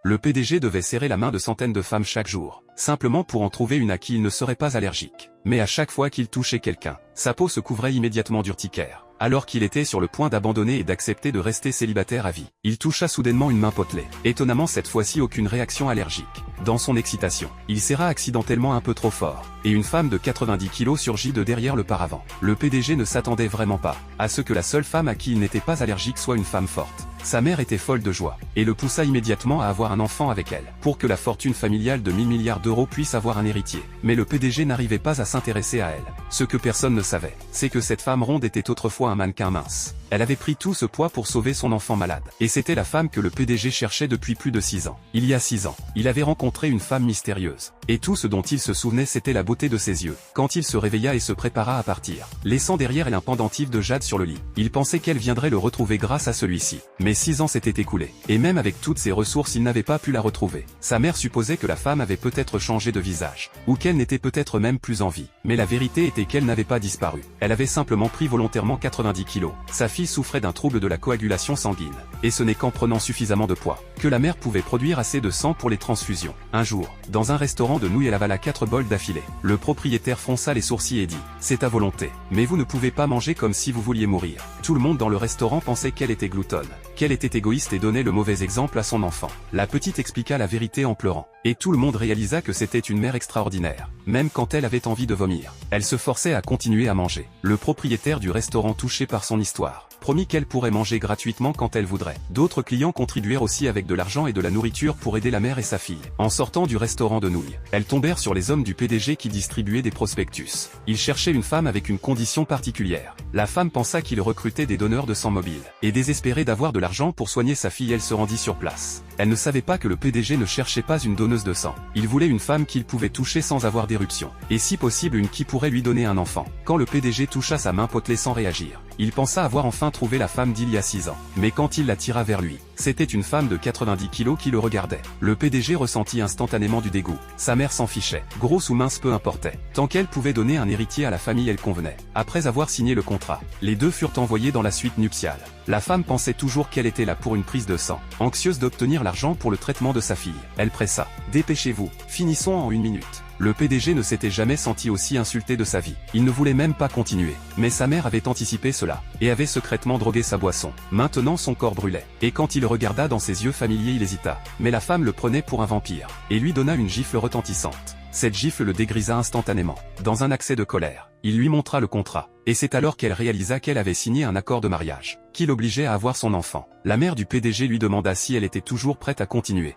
Le PDG devait serrer la main de centaines de femmes chaque jour, simplement pour en trouver une à qui il ne serait pas allergique. Mais à chaque fois qu'il touchait quelqu'un, sa peau se couvrait immédiatement d'urticaire. Alors qu'il était sur le point d'abandonner et d'accepter de rester célibataire à vie, il toucha soudainement une main potelée. Étonnamment cette fois-ci aucune réaction allergique. Dans son excitation, il serra accidentellement un peu trop fort, et une femme de 90 kilos surgit de derrière le paravent. Le PDG ne s'attendait vraiment pas à ce que la seule femme à qui il n'était pas allergique soit une femme forte. Sa mère était folle de joie, et le poussa immédiatement à avoir un enfant avec elle, pour que la fortune familiale de 1000 milliards d'euros puisse avoir un héritier. Mais le PDG n'arrivait pas à s'intéresser à elle. Ce que personne ne savait, c'est que cette femme ronde était autrefois un mannequin mince. Elle avait pris tout ce poids pour sauver son enfant malade. Et c'était la femme que le PDG cherchait depuis plus de 6 ans. Il y a 6 ans, il avait rencontré une femme mystérieuse. Et tout ce dont il se souvenait c'était la beauté de ses yeux. Quand il se réveilla et se prépara à partir, laissant derrière elle un pendentif de jade sur le lit. Il pensait qu'elle viendrait le retrouver grâce à celui-ci. Mais 6 ans s'étaient écoulés. Et même avec toutes ses ressources il n'avait pas pu la retrouver. Sa mère supposait que la femme avait peut-être changé de visage. Ou qu'elle n'était peut-être même plus en vie. Mais la vérité était qu'elle n'avait pas disparu. Elle avait simplement pris volontairement 90 kilos. Sa fille souffrait d'un trouble de la coagulation sanguine. Et ce n'est qu'en prenant suffisamment de poids que la mère pouvait produire assez de sang pour les transfusions. Un jour, dans un restaurant de nouilles elle avala 4 bols d'affilée. Le propriétaire fronça les sourcils et dit « C'est à volonté. Mais vous ne pouvez pas manger comme si vous vouliez mourir. » Tout le monde dans le restaurant pensait qu'elle était gloutonne, qu'elle était égoïste et donnait le mauvais exemple à son enfant. La petite expliqua la vérité en pleurant. Et tout le monde réalisa que c'était une mère extraordinaire. Même quand elle avait envie de vomir, elle se forçait à continuer à manger. Le propriétaire du restaurant, touché par son histoire, promit qu'elle pourrait manger gratuitement quand elle voudrait. D'autres clients contribuèrent aussi avec de l'argent et de la nourriture pour aider la mère et sa fille. En sortant du restaurant de nouilles, elles tombèrent sur les hommes du PDG qui distribuaient des prospectus. Ils cherchaient une femme avec une condition particulière. La femme pensa qu'ils recrutaient des donneurs de sang mobile. Et désespérée d'avoir de l'argent pour soigner sa fille, elle se rendit sur place. Elle ne savait pas que le PDG ne cherchait pas une donneuse de sang. Il voulait une femme qu'il pouvait toucher sans avoir d'éruption. Et si possible une qui pourrait lui donner un enfant. Quand le PDG toucha sa main potelée sans réagir, il pensa avoir enfin trouvé la femme d'il y a 6 ans. Mais quand il la tira vers lui, c'était une femme de 90 kilos qui le regardait. Le PDG ressentit instantanément du dégoût. Sa mère s'en fichait. Grosse ou mince peu importait. Tant qu'elle pouvait donner un héritier à la famille elle convenait. Après avoir signé le contrat, les deux furent envoyés dans la suite nuptiale. La femme pensait toujours qu'elle était là pour une prise de sang. Anxieuse d'obtenir l'argent pour le traitement de sa fille, elle pressa. « Dépêchez-vous, finissons en 1 minute. » Le PDG ne s'était jamais senti aussi insulté de sa vie. Il ne voulait même pas continuer. Mais sa mère avait anticipé cela, et avait secrètement drogué sa boisson. Maintenant son corps brûlait. Et quand il regarda dans ses yeux familiers il hésita. Mais la femme le prenait pour un vampire, et lui donna une gifle retentissante. Cette gifle le dégrisa instantanément. Dans un accès de colère, il lui montra le contrat. Et c'est alors qu'elle réalisa qu'elle avait signé un accord de mariage, qui l'obligeait à avoir son enfant. La mère du PDG lui demanda si elle était toujours prête à continuer.